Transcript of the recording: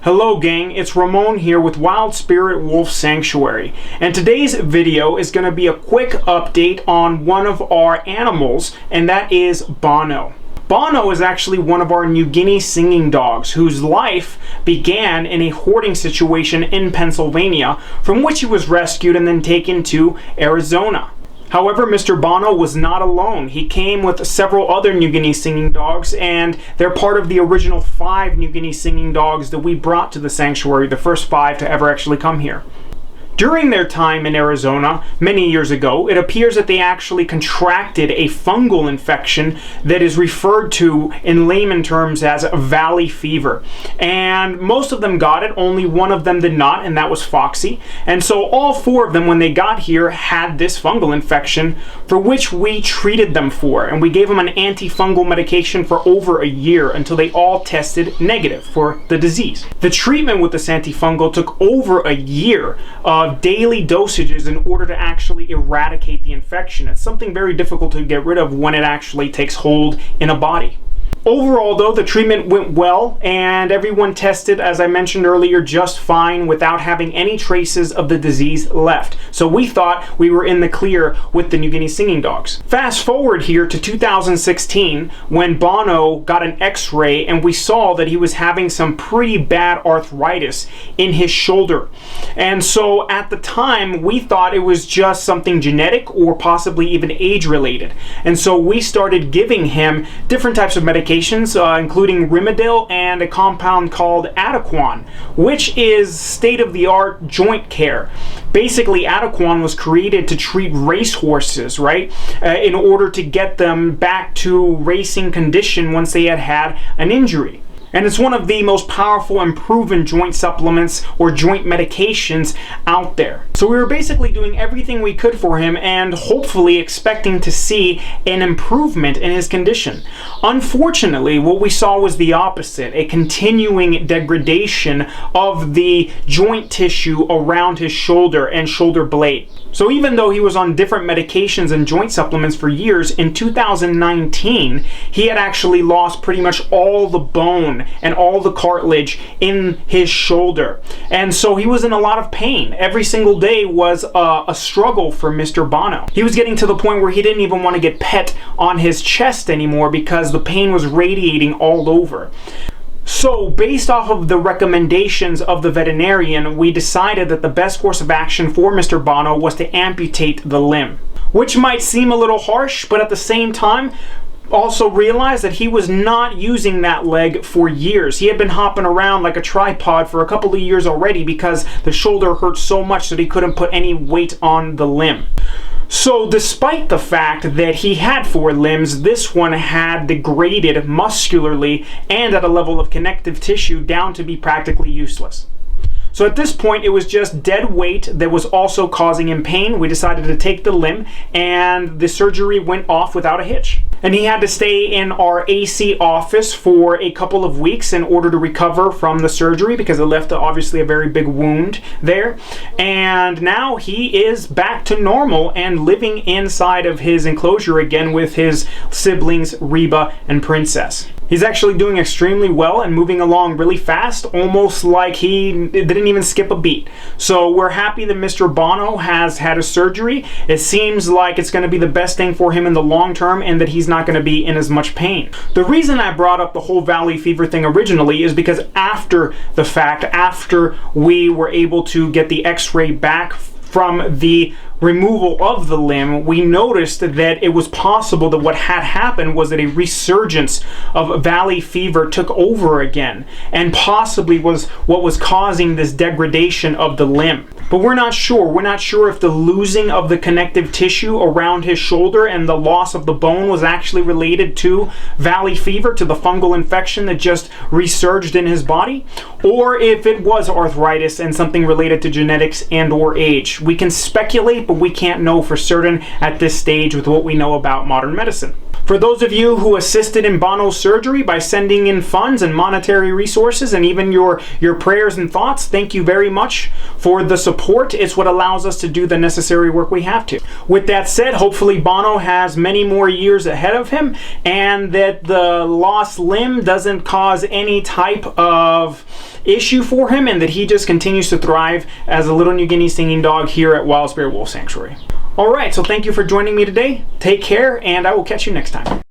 Hello gang, it's Ramon here with Wild Spirit Wolf Sanctuary, and today's video is going to be a quick update on one of our animals, and that is Bono. Bono is actually one of our New Guinea singing dogs whose life began in a hoarding situation in Pennsylvania, from which he was rescued and then taken to Arizona. However, Mr. Bono was not alone. He came with several other New Guinea singing dogs, and they're part of the original 5 New Guinea singing dogs that we brought to the sanctuary, the first 5 to ever actually come here. During their time in Arizona, many years ago, it appears that they actually contracted a fungal infection that is referred to in layman terms as valley fever. And most of them got it, only one of them did not, and that was Foxy. And so all 4 of them, when they got here, had this fungal infection for which we treated them for. And we gave them an antifungal medication for over a year until they all tested negative for the disease. The treatment with this antifungal took over a year of daily dosages in order to actually eradicate the infection. It's something very difficult to get rid of when it actually takes hold in a body. Overall, though, the treatment went well, and everyone tested, as I mentioned earlier, just fine without having any traces of the disease left. So we thought we were in the clear with the New Guinea singing dogs. Fast forward here to 2016, when Bono got an x-ray and we saw that he was having some pretty bad arthritis in his shoulder. And so at the time, we thought it was just something genetic or possibly even age-related. And so we started giving him different types of medications, including Rimadyl and a compound called Adequan, which is state-of-the-art joint care. Basically, Adequan was created to treat racehorses, right, in order to get them back to racing condition once they had had an injury. And it's one of the most powerful and proven joint supplements or joint medications out there. So we were basically doing everything we could for him and hopefully expecting to see an improvement in his condition. Unfortunately, what we saw was the opposite, a continuing degradation of the joint tissue around his shoulder and shoulder blade. So even though he was on different medications and joint supplements for years, in 2019, he had actually lost pretty much all the bone and all the cartilage in his shoulder. And so he was in a lot of pain. Every single day was a struggle for Mr. Bono. He was getting to the point where he didn't even want to get pet on his chest anymore because the pain was radiating all over. So, based off of the recommendations of the veterinarian, we decided that the best course of action for Mr. Bono was to amputate the limb. Which might seem a little harsh, but at the same time, also realized that he was not using that leg for years. He had been hopping around like a tripod for a couple of years already because the shoulder hurt so much that he couldn't put any weight on the limb. So despite the fact that he had 4 limbs, this one had degraded muscularly and at a level of connective tissue down to be practically useless. So at this point, it was just dead weight that was also causing him pain. We decided to take the limb, and the surgery went off without a hitch. And he had to stay in our AC office for a couple of weeks in order to recover from the surgery because it left obviously a very big wound there. And now he is back to normal and living inside of his enclosure again with his siblings Reba and Princess. He's actually doing extremely well and moving along really fast, almost like he didn't even skip a beat. So we're happy that Mr. Bono has had a surgery. It seems like it's going to be the best thing for him in the long term and that he's not going to be in as much pain. The reason I brought up the whole valley fever thing originally is because after the fact, after we were able to get the x-ray back from the removal of the limb, we noticed that it was possible that what had happened was that a resurgence of valley fever took over again and possibly was what was causing this degradation of the limb. But we're not sure. We're not sure if the losing of the connective tissue around his shoulder and the loss of the bone was actually related to valley fever, to the fungal infection that just resurged in his body, or if it was arthritis and something related to genetics and or age. We can speculate, but we can't know for certain at this stage with what we know about modern medicine. For those of you who assisted in Bono's surgery by sending in funds and monetary resources and even your prayers and thoughts, thank you very much for the support. It's what allows us to do the necessary work we have to. With that said, hopefully Bono has many more years ahead of him, and that the lost limb doesn't cause any type of issue for him, and that he just continues to thrive as a little New Guinea singing dog here at Wild Spirit Wolf Sanctuary. Alright, so thank you for joining me today. Take care, and I will catch you next time.